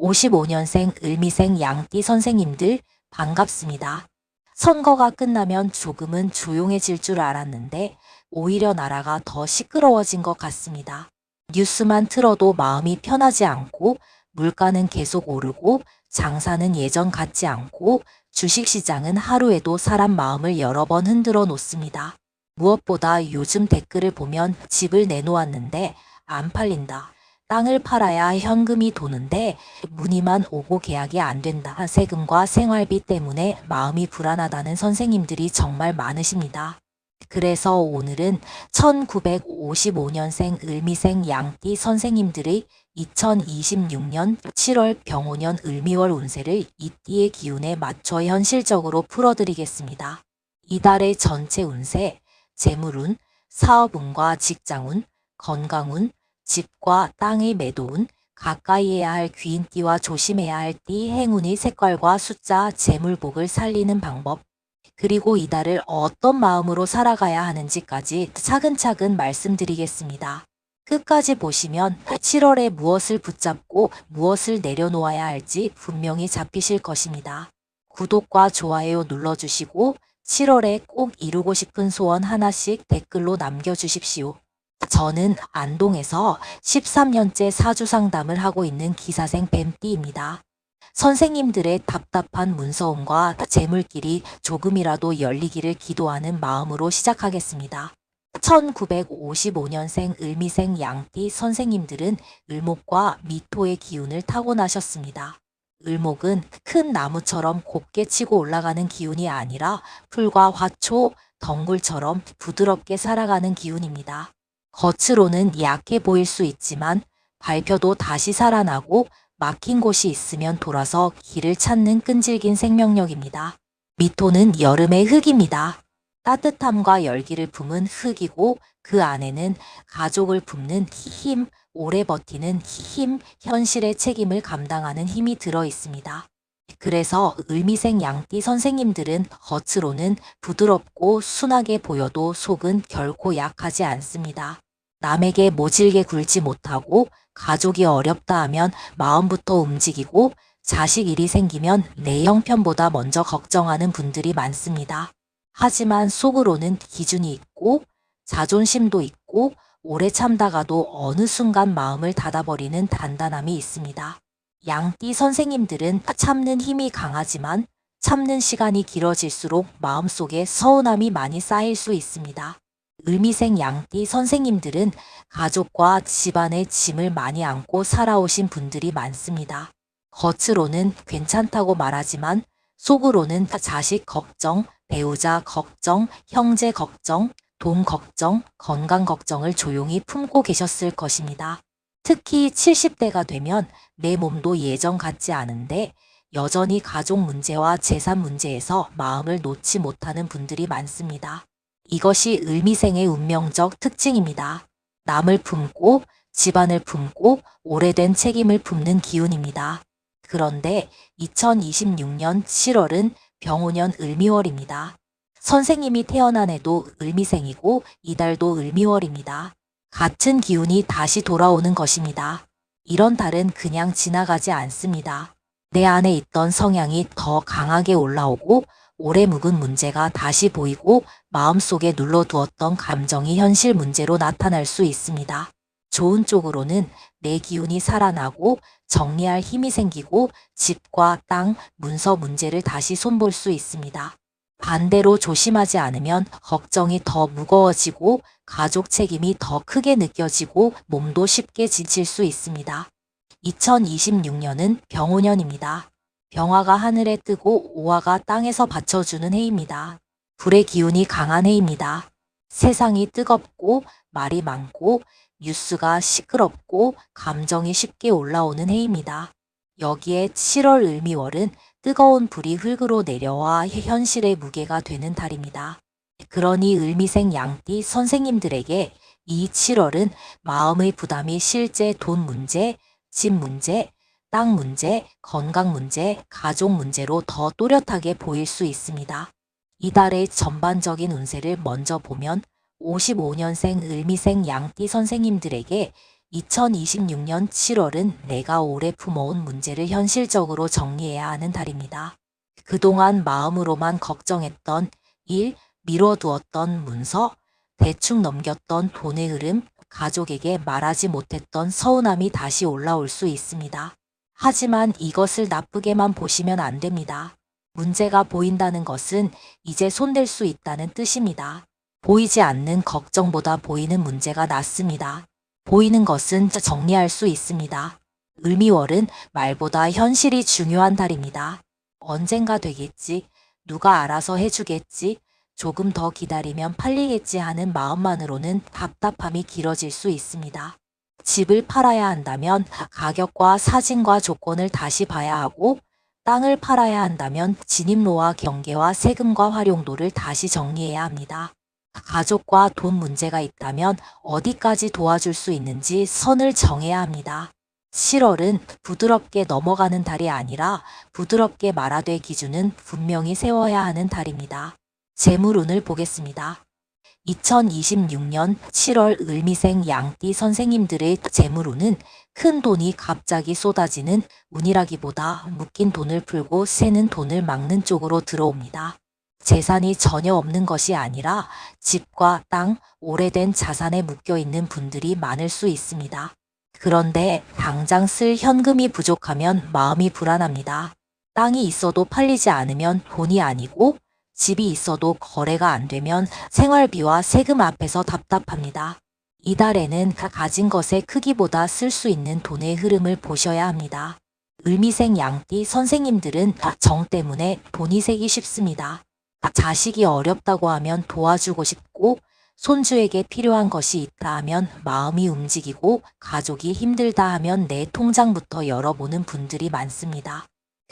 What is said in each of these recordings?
55년생 을미생 양띠 선생님들 반갑습니다. 선거가 끝나면 조금은 조용해질 줄 알았는데 오히려 나라가 더 시끄러워진 것 같습니다. 뉴스만 틀어도 마음이 편하지 않고 물가는 계속 오르고 장사는 예전 같지 않고 주식시장은 하루에도 사람 마음을 여러 번 흔들어 놓습니다. 무엇보다 요즘 댓글을 보면 집을 내놓았는데 안 팔린다. 땅을 팔아야 현금이 도는데 문의만 오고 계약이 안 된다. 세금과 생활비 때문에 마음이 불안하다는 선생님들이 정말 많으십니다. 그래서 오늘은 1955년생 을미생 양띠 선생님들의 2026년 7월 병오년 을미월 운세를 이 띠의 기운에 맞춰 현실적으로 풀어드리겠습니다. 이달의 전체 운세, 재물운, 사업운과 직장운, 건강운, 집과 땅의 매도운, 가까이 해야 할 귀인띠와 조심해야 할 띠 행운의 색깔과 숫자, 재물복을 살리는 방법, 그리고 이달을 어떤 마음으로 살아가야 하는지까지 차근차근 말씀드리겠습니다. 끝까지 보시면 7월에 무엇을 붙잡고 무엇을 내려놓아야 할지 분명히 잡히실 것입니다. 구독과 좋아요 눌러주시고 7월에 꼭 이루고 싶은 소원 하나씩 댓글로 남겨주십시오. 저는 안동에서 13년째 사주상담을 하고 있는 기사생 뱀띠입니다. 선생님들의 답답한 문서움과 재물길이 조금이라도 열리기를 기도하는 마음으로 시작하겠습니다. 1955년생 을미생 양띠 선생님들은 을목과 미토의 기운을 타고나셨습니다. 을목은 큰 나무처럼 곱게 치고 올라가는 기운이 아니라 풀과 화초, 덩굴처럼 부드럽게 살아가는 기운입니다. 겉으로는 약해 보일 수 있지만 밟혀도 다시 살아나고 막힌 곳이 있으면 돌아서 길을 찾는 끈질긴 생명력입니다. 미토는 여름의 흙입니다. 따뜻함과 열기를 품은 흙이고 그 안에는 가족을 품는 힘, 오래 버티는 힘, 현실의 책임을 감당하는 힘이 들어 있습니다. 그래서 을미생 양띠 선생님들은 겉으로는 부드럽고 순하게 보여도 속은 결코 약하지 않습니다. 남에게 모질게 굴지 못하고 가족이 어렵다 하면 마음부터 움직이고 자식 일이 생기면 내 형편보다 먼저 걱정하는 분들이 많습니다. 하지만 속으로는 기준이 있고 자존심도 있고 오래 참다가도 어느 순간 마음을 닫아버리는 단단함이 있습니다. 양띠 선생님들은 참는 힘이 강하지만 참는 시간이 길어질수록 마음속에 서운함이 많이 쌓일 수 있습니다. 을미생 양띠 선생님들은 가족과 집안의 짐을 많이 안고 살아오신 분들이 많습니다. 겉으로는 괜찮다고 말하지만 속으로는 자식 걱정, 배우자 걱정, 형제 걱정, 돈 걱정, 건강 걱정을 조용히 품고 계셨을 것입니다. 특히 70대가 되면 내 몸도 예전 같지 않은데 여전히 가족 문제와 재산 문제에서 마음을 놓지 못하는 분들이 많습니다. 이것이 을미생의 운명적 특징입니다. 남을 품고 집안을 품고 오래된 책임을 품는 기운입니다. 그런데 2026년 7월은 병오년 을미월입니다. 선생님이 태어난 해도 을미생이고 이달도 을미월입니다. 같은 기운이 다시 돌아오는 것입니다. 이런 달은 그냥 지나가지 않습니다. 내 안에 있던 성향이 더 강하게 올라오고 오래 묵은 문제가 다시 보이고 마음속에 눌러두었던 감정이 현실 문제로 나타날 수 있습니다. 좋은 쪽으로는 내 기운이 살아나고 정리할 힘이 생기고 집과 땅, 문서 문제를 다시 손볼 수 있습니다. 반대로 조심하지 않으면 걱정이 더 무거워지고 가족 책임이 더 크게 느껴지고 몸도 쉽게 지칠 수 있습니다. 2026년은 병오년입니다. 병화가 하늘에 뜨고 오화가 땅에서 받쳐주는 해입니다. 불의 기운이 강한 해입니다. 세상이 뜨겁고 말이 많고 뉴스가 시끄럽고 감정이 쉽게 올라오는 해입니다. 여기에 7월 을미월은 뜨거운 불이 흙으로 내려와 현실의 무게가 되는 달입니다. 그러니 을미생 양띠 선생님들에게 이 7월은 마음의 부담이 실제 돈 문제, 집 문제, 땅 문제, 건강 문제, 가족 문제로 더 또렷하게 보일 수 있습니다. 이달의 전반적인 운세를 먼저 보면 55년생 을미생 양띠 선생님들에게 2026년 7월은 내가 오래 품어온 문제를 현실적으로 정리해야 하는 달입니다. 그동안 마음으로만 걱정했던 일, 미뤄두었던 문서, 대충 넘겼던 돈의 흐름, 가족에게 말하지 못했던 서운함이 다시 올라올 수 있습니다. 하지만 이것을 나쁘게만 보시면 안 됩니다. 문제가 보인다는 것은 이제 손댈 수 있다는 뜻입니다. 보이지 않는 걱정보다 보이는 문제가 낫습니다. 보이는 것은 정리할 수 있습니다. 을미월은 말보다 현실이 중요한 달입니다. 언젠가 되겠지, 누가 알아서 해주겠지, 조금 더 기다리면 팔리겠지 하는 마음만으로는 답답함이 길어질 수 있습니다. 집을 팔아야 한다면 가격과 사진과 조건을 다시 봐야 하고, 땅을 팔아야 한다면 진입로와 경계와 세금과 활용도를 다시 정리해야 합니다. 가족과 돈 문제가 있다면 어디까지 도와줄 수 있는지 선을 정해야 합니다. 7월은 부드럽게 넘어가는 달이 아니라 부드럽게 말아될 기준은 분명히 세워야 하는 달입니다. 재물운을 보겠습니다. 2026년 7월 을미생 양띠 선생님들의 재물운은 큰 돈이 갑자기 쏟아지는 운이라기보다 묶인 돈을 풀고 새는 돈을 막는 쪽으로 들어옵니다. 재산이 전혀 없는 것이 아니라 집과 땅, 오래된 자산에 묶여있는 분들이 많을 수 있습니다. 그런데 당장 쓸 현금이 부족하면 마음이 불안합니다. 땅이 있어도 팔리지 않으면 돈이 아니고, 집이 있어도 거래가 안 되면 생활비와 세금 앞에서 답답합니다. 이달에는 가진 것의 크기보다 쓸 수 있는 돈의 흐름을 보셔야 합니다. 을미생 양띠 선생님들은 정 때문에 돈이 새기 쉽습니다. 자식이 어렵다고 하면 도와주고 싶고, 손주에게 필요한 것이 있다 하면 마음이 움직이고, 가족이 힘들다 하면 내 통장부터 열어보는 분들이 많습니다.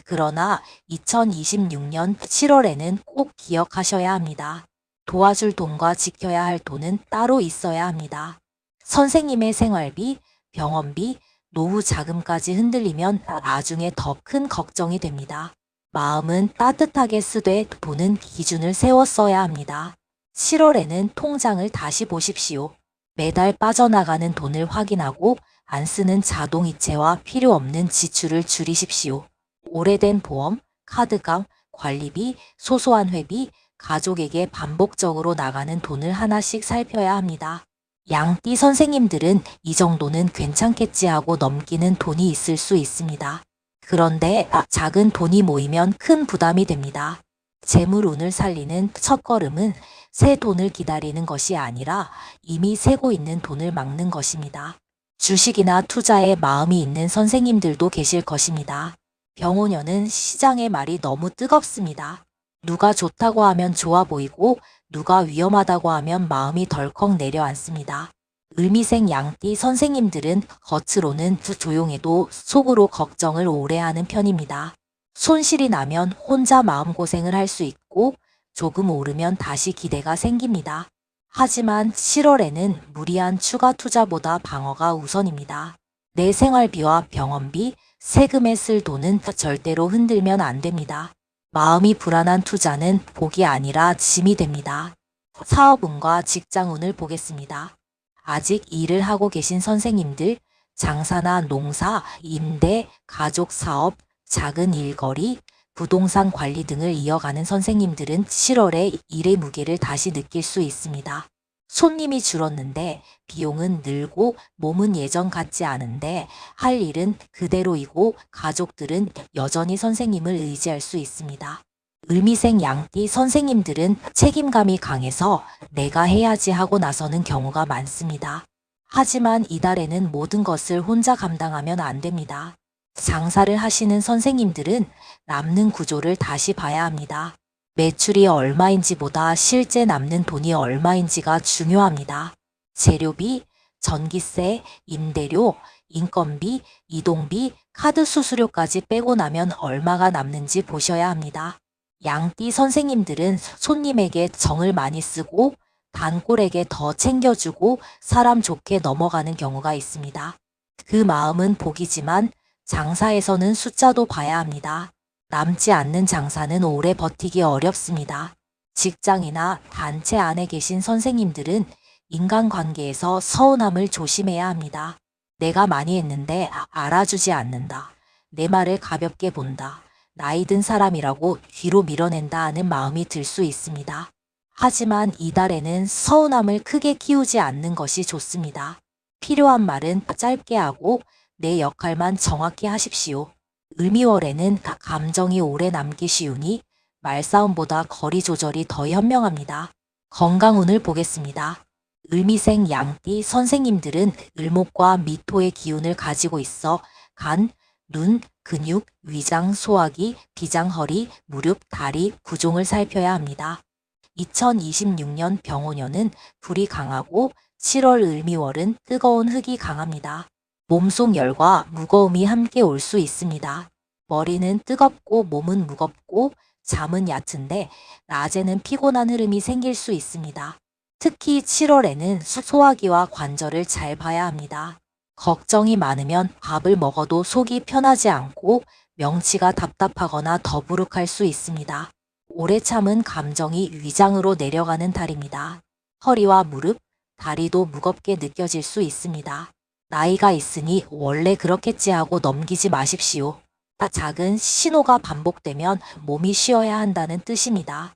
그러나 2026년 7월에는 꼭 기억하셔야 합니다. 도와줄 돈과 지켜야 할 돈은 따로 있어야 합니다. 선생님의 생활비, 병원비, 노후 자금까지 흔들리면 나중에 더 큰 걱정이 됩니다. 마음은 따뜻하게 쓰되 돈은 기준을 세워 써야 합니다. 7월에는 통장을 다시 보십시오. 매달 빠져나가는 돈을 확인하고 안 쓰는 자동이체와 필요 없는 지출을 줄이십시오. 오래된 보험, 카드값, 관리비, 소소한 회비, 가족에게 반복적으로 나가는 돈을 하나씩 살펴야 합니다. 양띠 선생님들은 이 정도는 괜찮겠지 하고 넘기는 돈이 있을 수 있습니다. 그런데 작은 돈이 모이면 큰 부담이 됩니다. 재물운을 살리는 첫걸음은 새 돈을 기다리는 것이 아니라 이미 새고 있는 돈을 막는 것입니다. 주식이나 투자에 마음이 있는 선생님들도 계실 것입니다. 병오년은 시장의 말이 너무 뜨겁습니다. 누가 좋다고 하면 좋아 보이고, 누가 위험하다고 하면 마음이 덜컥 내려앉습니다. 을미생 양띠 선생님들은 겉으로는 조용해도 속으로 걱정을 오래 하는 편입니다. 손실이 나면 혼자 마음고생을 할 수 있고, 조금 오르면 다시 기대가 생깁니다. 하지만 7월에는 무리한 추가 투자보다 방어가 우선입니다. 내 생활비와 병원비, 세금에 쓸 돈은 절대로 흔들면 안 됩니다. 마음이 불안한 투자는 복이 아니라 짐이 됩니다. 사업운과 직장운을 보겠습니다. 아직 일을 하고 계신 선생님들, 장사나 농사, 임대, 가족 사업, 작은 일거리, 부동산 관리 등을 이어가는 선생님들은 7월에 일의 무게를 다시 느낄 수 있습니다. 손님이 줄었는데 비용은 늘고 몸은 예전 같지 않은데 할 일은 그대로이고 가족들은 여전히 선생님을 의지할 수 있습니다. 을미생 양띠 선생님들은 책임감이 강해서 내가 해야지 하고 나서는 경우가 많습니다. 하지만 이달에는 모든 것을 혼자 감당하면 안 됩니다. 장사를 하시는 선생님들은 남는 구조를 다시 봐야 합니다. 매출이 얼마인지보다 실제 남는 돈이 얼마인지가 중요합니다. 재료비, 전기세, 임대료, 인건비, 이동비, 카드 수수료까지 빼고 나면 얼마가 남는지 보셔야 합니다. 양띠 선생님들은 손님에게 정을 많이 쓰고 단골에게 더 챙겨주고 사람 좋게 넘어가는 경우가 있습니다. 그 마음은 복이지만 장사에서는 숫자도 봐야 합니다. 남지 않는 장사는 오래 버티기 어렵습니다. 직장이나 단체 안에 계신 선생님들은 인간관계에서 서운함을 조심해야 합니다. 내가 많이 했는데 알아주지 않는다. 내 말을 가볍게 본다. 나이 든 사람이라고 뒤로 밀어낸다 하는 마음이 들 수 있습니다. 하지만 이달에는 서운함을 크게 키우지 않는 것이 좋습니다. 필요한 말은 짧게 하고 내 역할만 정확히 하십시오. 을미월에는 감정이 오래 남기 쉬우니 말싸움보다 거리 조절이 더 현명합니다. 건강운을 보겠습니다. 을미생 양띠 선생님들은 을목과 미토의 기운을 가지고 있어 간, 눈, 근육, 위장, 소화기, 비장, 허리, 무릎, 다리, 부종을 살펴야 합니다. 2026년 병오년은 불이 강하고 7월 을미월은 뜨거운 흙이 강합니다. 몸속 열과 무거움이 함께 올 수 있습니다. 머리는 뜨겁고 몸은 무겁고 잠은 얕은데 낮에는 피곤한 흐름이 생길 수 있습니다. 특히 7월에는 소화기와 관절을 잘 봐야 합니다. 걱정이 많으면 밥을 먹어도 속이 편하지 않고 명치가 답답하거나 더부룩할 수 있습니다. 오래 참은 감정이 위장으로 내려가는 달입니다. 허리와 무릎, 다리도 무겁게 느껴질 수 있습니다. 나이가 있으니 원래 그렇겠지 하고 넘기지 마십시오. 작은 신호가 반복되면 몸이 쉬어야 한다는 뜻입니다.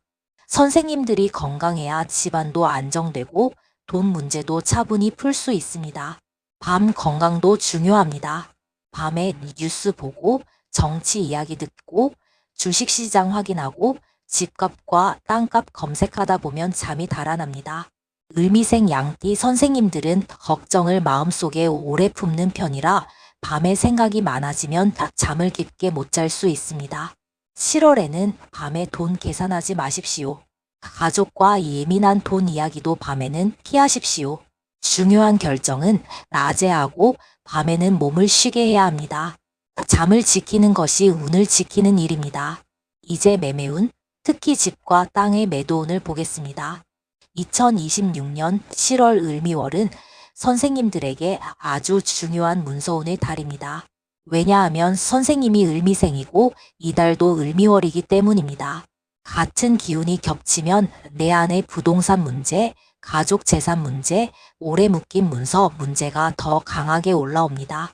선생님들이 건강해야 집안도 안정되고 돈 문제도 차분히 풀 수 있습니다. 밤 건강도 중요합니다. 밤에 뉴스 보고 정치 이야기 듣고 주식시장 확인하고 집값과 땅값 검색하다 보면 잠이 달아납니다. 을미생 양띠 선생님들은 걱정을 마음속에 오래 품는 편이라 밤에 생각이 많아지면 잠을 깊게 못 잘 수 있습니다. 7월에는 밤에 돈 계산하지 마십시오. 가족과 예민한 돈 이야기도 밤에는 피하십시오. 중요한 결정은 낮에 하고 밤에는 몸을 쉬게 해야 합니다. 잠을 지키는 것이 운을 지키는 일입니다. 이제 매매운, 특히 집과 땅의 매도운을 보겠습니다. 2026년 7월 을미월은 선생님들에게 아주 중요한 문서운의 달입니다. 왜냐하면 선생님이 을미생이고 이달도 을미월이기 때문입니다. 같은 기운이 겹치면 내 안의 부동산 문제, 가족 재산 문제, 오래 묶인 문서 문제가 더 강하게 올라옵니다.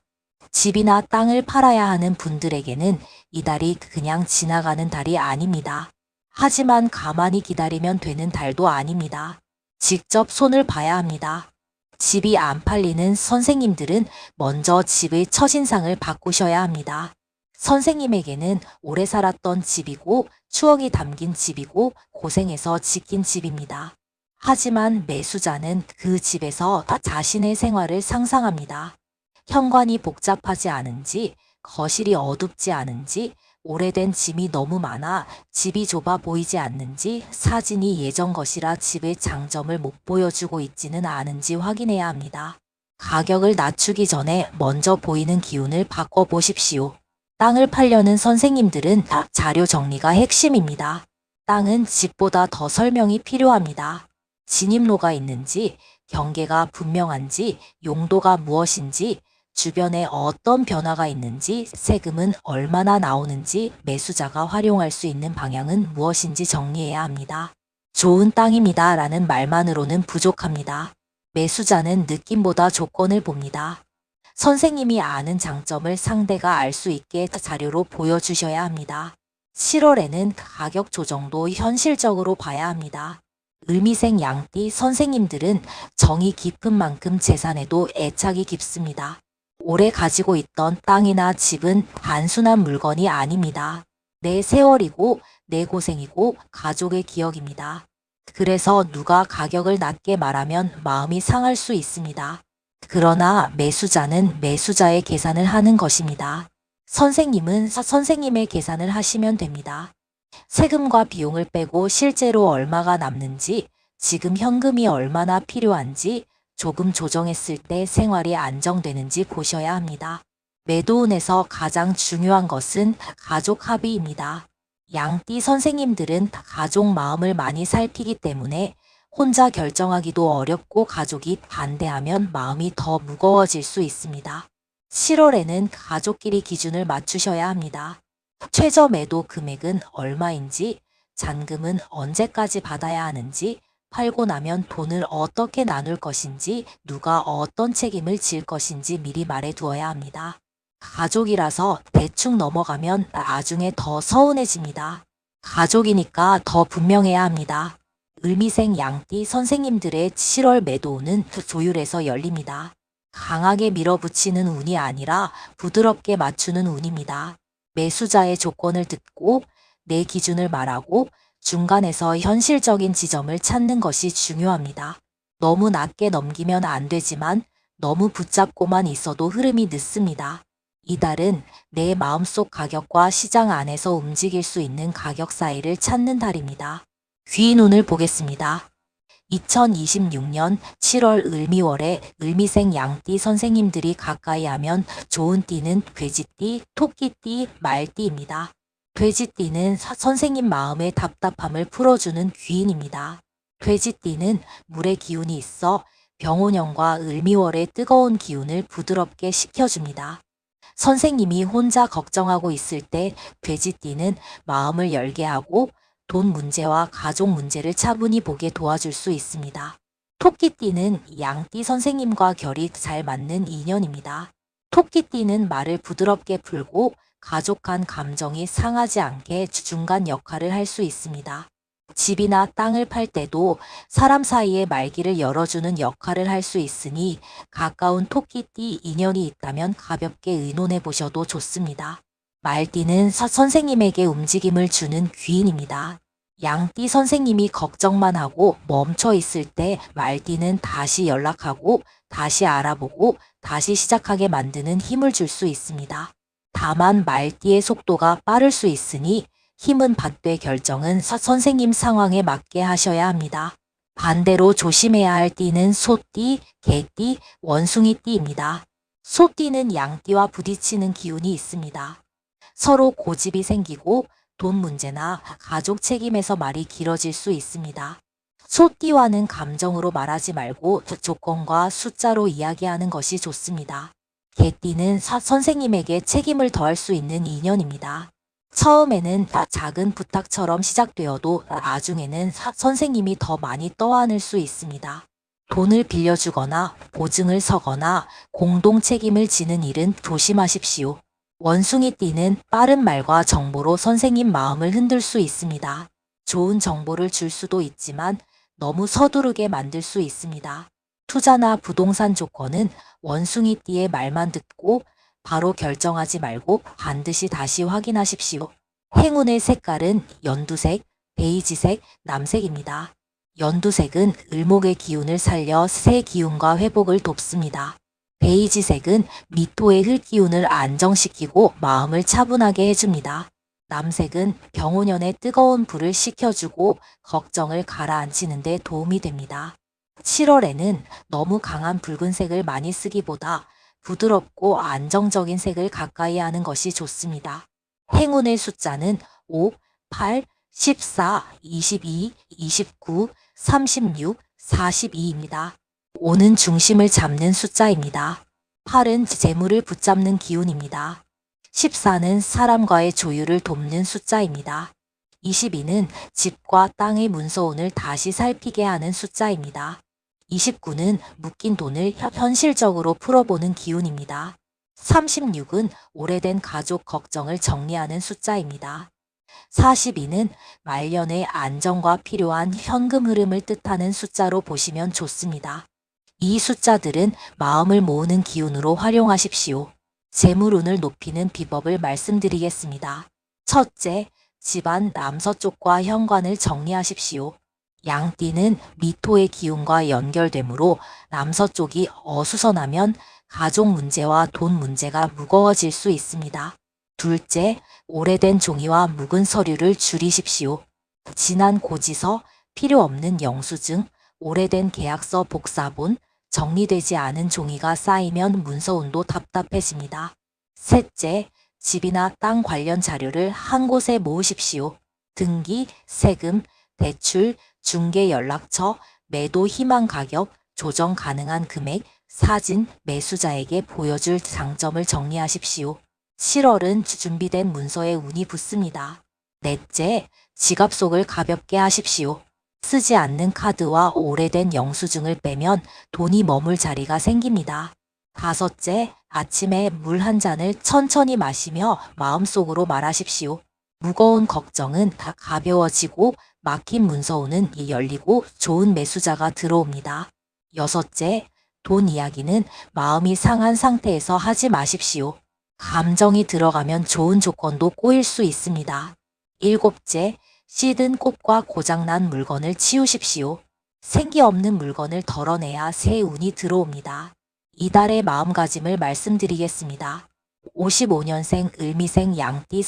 집이나 땅을 팔아야 하는 분들에게는 이달이 그냥 지나가는 달이 아닙니다. 하지만 가만히 기다리면 되는 달도 아닙니다. 직접 손을 봐야 합니다. 집이 안 팔리는 선생님들은 먼저 집의 첫인상을 바꾸셔야 합니다. 선생님에게는 오래 살았던 집이고 추억이 담긴 집이고 고생해서 지킨 집입니다. 하지만 매수자는 그 집에서 자신의 생활을 상상합니다. 현관이 복잡하지 않은지, 거실이 어둡지 않은지, 오래된 짐이 너무 많아 집이 좁아 보이지 않는지, 사진이 예전 것이라 집의 장점을 못 보여주고 있지는 않은지 확인해야 합니다. 가격을 낮추기 전에 먼저 보이는 기운을 바꿔보십시오. 땅을 팔려는 선생님들은 자료 정리가 핵심입니다. 땅은 집보다 더 설명이 필요합니다. 진입로가 있는지, 경계가 분명한지, 용도가 무엇인지, 주변에 어떤 변화가 있는지, 세금은 얼마나 나오는지, 매수자가 활용할 수 있는 방향은 무엇인지 정리해야 합니다. 좋은 땅입니다 라는 말만으로는 부족합니다. 매수자는 느낌보다 조건을 봅니다. 선생님이 아는 장점을 상대가 알 수 있게 자료로 보여주셔야 합니다. 7월에는 가격 조정도 현실적으로 봐야 합니다. 을미생 양띠 선생님들은 정이 깊은 만큼 재산에도 애착이 깊습니다. 오래 가지고 있던 땅이나 집은 단순한 물건이 아닙니다. 내 세월이고 내 고생이고 가족의 기억입니다. 그래서 누가 가격을 낮게 말하면 마음이 상할 수 있습니다. 그러나 매수자는 매수자의 계산을 하는 것입니다. 선생님은 선생님의 계산을 하시면 됩니다. 세금과 비용을 빼고 실제로 얼마가 남는지, 지금 현금이 얼마나 필요한지, 조금 조정했을 때 생활이 안정되는지 보셔야 합니다. 매도운에서 가장 중요한 것은 가족 합의입니다. 양띠 선생님들은 가족 마음을 많이 살피기 때문에 혼자 결정하기도 어렵고 가족이 반대하면 마음이 더 무거워질 수 있습니다. 7월에는 가족끼리 기준을 맞추셔야 합니다. 최저 매도 금액은 얼마인지, 잔금은 언제까지 받아야 하는지, 팔고 나면 돈을 어떻게 나눌 것인지, 누가 어떤 책임을 질 것인지 미리 말해 두어야 합니다. 가족이라서 대충 넘어가면 나중에 더 서운해집니다. 가족이니까 더 분명해야 합니다. 을미생 양띠 선생님들의 7월 매도운은 조율해서 열립니다. 강하게 밀어붙이는 운이 아니라 부드럽게 맞추는 운입니다. 매수자의 조건을 듣고 내 기준을 말하고 중간에서 현실적인 지점을 찾는 것이 중요합니다. 너무 낮게 넘기면 안 되지만 너무 붙잡고만 있어도 흐름이 늦습니다. 이달은 내 마음속 가격과 시장 안에서 움직일 수 있는 가격 사이를 찾는 달입니다. 귀인운을 보겠습니다. 2026년 7월 을미월에 을미생 양띠 선생님들이 가까이 하면 좋은 띠는 돼지띠, 토끼띠, 말띠입니다. 돼지띠는 선생님 마음의 답답함을 풀어주는 귀인입니다. 돼지띠는 물의 기운이 있어 병온년과 을미월의 뜨거운 기운을 부드럽게 식혀줍니다. 선생님이 혼자 걱정하고 있을 때 돼지띠는 마음을 열게 하고 돈 문제와 가족 문제를 차분히 보게 도와줄 수 있습니다. 토끼띠는 양띠 선생님과 결이 잘 맞는 인연입니다. 토끼띠는 말을 부드럽게 풀고 가족 간 감정이 상하지 않게 중간 역할을 할 수 있습니다. 집이나 땅을 팔 때도 사람 사이의 말기를 열어주는 역할을 할 수 있으니 가까운 토끼띠 인연이 있다면 가볍게 의논해 보셔도 좋습니다. 말띠는 선생님에게 움직임을 주는 귀인입니다. 양띠 선생님이 걱정만 하고 멈춰 있을 때 말띠는 다시 연락하고 다시 알아보고 다시 시작하게 만드는 힘을 줄 수 있습니다. 다만 말띠의 속도가 빠를 수 있으니 힘은 받되 결정은 선생님 상황에 맞게 하셔야 합니다. 반대로 조심해야 할 띠는 소띠, 개띠, 원숭이띠입니다. 소띠는 양띠와 부딪히는 기운이 있습니다. 서로 고집이 생기고 돈 문제나 가족 책임에서 말이 길어질 수 있습니다. 소띠와는 감정으로 말하지 말고 조건과 숫자로 이야기하는 것이 좋습니다. 개띠는 선생님에게 책임을 더할 수 있는 인연입니다. 처음에는 작은 부탁처럼 시작되어도 나중에는 선생님이 더 많이 떠안을 수 있습니다. 돈을 빌려주거나 보증을 서거나 공동 책임을 지는 일은 조심하십시오. 원숭이띠는 빠른 말과 정보로 선생님 마음을 흔들 수 있습니다. 좋은 정보를 줄 수도 있지만 너무 서두르게 만들 수 있습니다. 투자나 부동산 조건은 원숭이띠의 말만 듣고 바로 결정하지 말고 반드시 다시 확인하십시오. 행운의 색깔은 연두색, 베이지색, 남색입니다. 연두색은 을목의 기운을 살려 새 기운과 회복을 돕습니다. 베이지색은 미토의 흙기운을 안정시키고 마음을 차분하게 해줍니다. 남색은 병오년의 뜨거운 불을 식혀주고 걱정을 가라앉히는 데 도움이 됩니다. 7월에는 너무 강한 붉은색을 많이 쓰기보다 부드럽고 안정적인 색을 가까이 하는 것이 좋습니다. 행운의 숫자는 5, 8, 14, 22, 29, 36, 42입니다. 5는 중심을 잡는 숫자입니다. 8은 재물을 붙잡는 기운입니다. 14는 사람과의 조율을 돕는 숫자입니다. 22는 집과 땅의 문서운을 다시 살피게 하는 숫자입니다. 29는 묶인 돈을 현실적으로 풀어보는 기운입니다. 36은 오래된 가족 걱정을 정리하는 숫자입니다. 42는 말년의 안정과 필요한 현금 흐름을 뜻하는 숫자로 보시면 좋습니다. 이 숫자들은 마음을 모으는 기운으로 활용하십시오. 재물운을 높이는 비법을 말씀드리겠습니다. 첫째, 집안 남서쪽과 현관을 정리하십시오. 양띠는 미토의 기운과 연결되므로 남서쪽이 어수선하면 가족 문제와 돈 문제가 무거워질 수 있습니다. 둘째, 오래된 종이와 묵은 서류를 줄이십시오. 지난 고지서, 필요 없는 영수증, 오래된 계약서 복사본, 정리되지 않은 종이가 쌓이면 문서운도 답답해집니다. 셋째, 집이나 땅 관련 자료를 한 곳에 모으십시오. 등기, 세금, 대출, 중개 연락처, 매도 희망 가격, 조정 가능한 금액, 사진, 매수자에게 보여줄 장점을 정리하십시오. 7월은 준비된 문서에 운이 붙습니다. 넷째, 지갑 속을 가볍게 하십시오. 쓰지 않는 카드와 오래된 영수증을 빼면 돈이 머물 자리가 생깁니다. 다섯째, 아침에 물 한 잔을 천천히 마시며 마음속으로 말하십시오. 무거운 걱정은 다 가벼워지고 막힌 문서우는 열리고 좋은 매수자가 들어옵니다. 여섯째, 돈 이야기는 마음이 상한 상태에서 하지 마십시오. 감정이 들어가면 좋은 조건도 꼬일 수 있습니다. 일곱째, 시든 꽃과 고장난 물건을 치우십시오. 생기 없는 물건을 덜어내야 새 운이 들어옵니다. 이달의 마음가짐을 말씀드리겠습니다. 55년생 을미생 양띠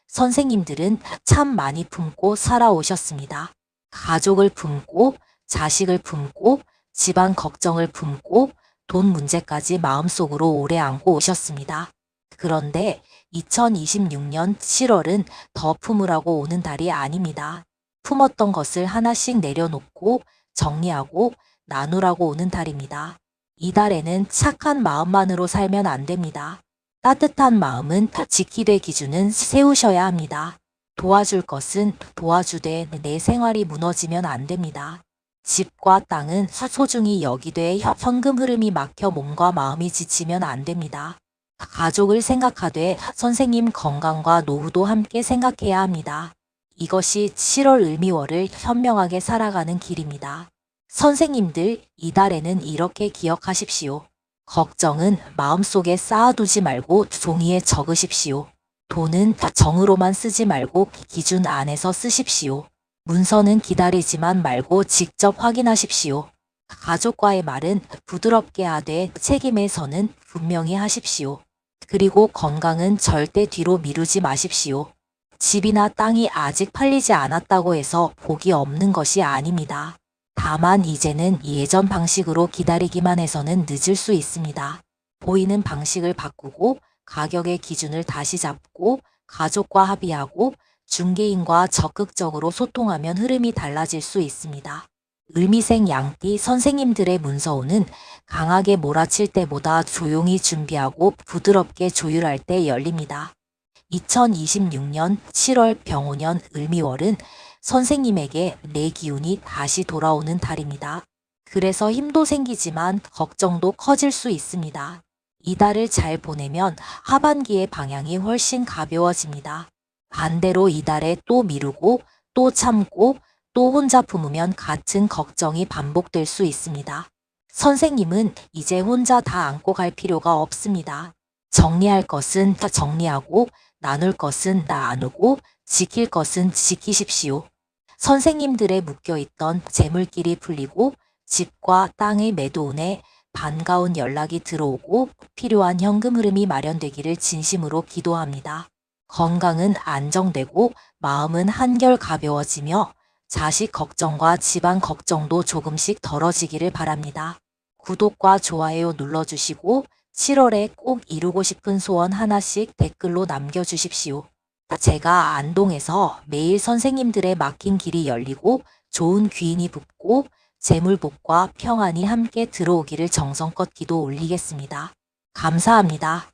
선생님들은 참 많이 품고 살아오셨습니다. 가족을 품고, 자식을 품고, 집안 걱정을 품고, 돈 문제까지 마음속으로 오래 안고 오셨습니다. 그런데 2026년 7월은 더 품으라고 오는 달이 아닙니다. 품었던 것을 하나씩 내려놓고 정리하고 나누라고 오는 달입니다. 이 달에는 착한 마음만으로 살면 안 됩니다. 따뜻한 마음은 지키되 기준은 세우셔야 합니다. 도와줄 것은 도와주되 내 생활이 무너지면 안 됩니다. 집과 땅은 소중히 여기되 현금 흐름이 막혀 몸과 마음이 지치면 안 됩니다. 가족을 생각하되 선생님 건강과 노후도 함께 생각해야 합니다. 이것이 7월 을미월을 현명하게 살아가는 길입니다. 선생님들, 이달에는 이렇게 기억하십시오. 걱정은 마음속에 쌓아두지 말고 종이에 적으십시오. 돈은 정으로만 쓰지 말고 기준 안에서 쓰십시오. 문서는 기다리지만 말고 직접 확인하십시오. 가족과의 말은 부드럽게 하되 책임의 선은 분명히 하십시오. 그리고 건강은 절대 뒤로 미루지 마십시오. 집이나 땅이 아직 팔리지 않았다고 해서 복이 없는 것이 아닙니다. 다만 이제는 예전 방식으로 기다리기만 해서는 늦을 수 있습니다. 보이는 방식을 바꾸고 가격의 기준을 다시 잡고 가족과 합의하고 중개인과 적극적으로 소통하면 흐름이 달라질 수 있습니다. 을미생 양띠 선생님들의 문서우는 강하게 몰아칠 때보다 조용히 준비하고 부드럽게 조율할 때 열립니다. 2026년 7월 병오년 을미월은 선생님에게 내 기운이 다시 돌아오는 달입니다. 그래서 힘도 생기지만 걱정도 커질 수 있습니다. 이 달을 잘 보내면 하반기의 방향이 훨씬 가벼워집니다. 반대로 이 달에 또 미루고 또 참고 또 혼자 품으면 같은 걱정이 반복될 수 있습니다. 선생님은 이제 혼자 다 안고 갈 필요가 없습니다. 정리할 것은 다 정리하고 나눌 것은 나누고 지킬 것은 지키십시오. 선생님들의 묶여있던 재물길이 풀리고 집과 땅의 매도운에 반가운 연락이 들어오고 필요한 현금 흐름이 마련되기를 진심으로 기도합니다. 건강은 안정되고 마음은 한결 가벼워지며 자식 걱정과 집안 걱정도 조금씩 덜어지기를 바랍니다. 구독과 좋아요 눌러주시고 7월에 꼭 이루고 싶은 소원 하나씩 댓글로 남겨주십시오. 제가 안동에서 매일 선생님들의 막힌 길이 열리고 좋은 귀인이 붙고 재물복과 평안이 함께 들어오기를 정성껏 기도 올리겠습니다. 감사합니다.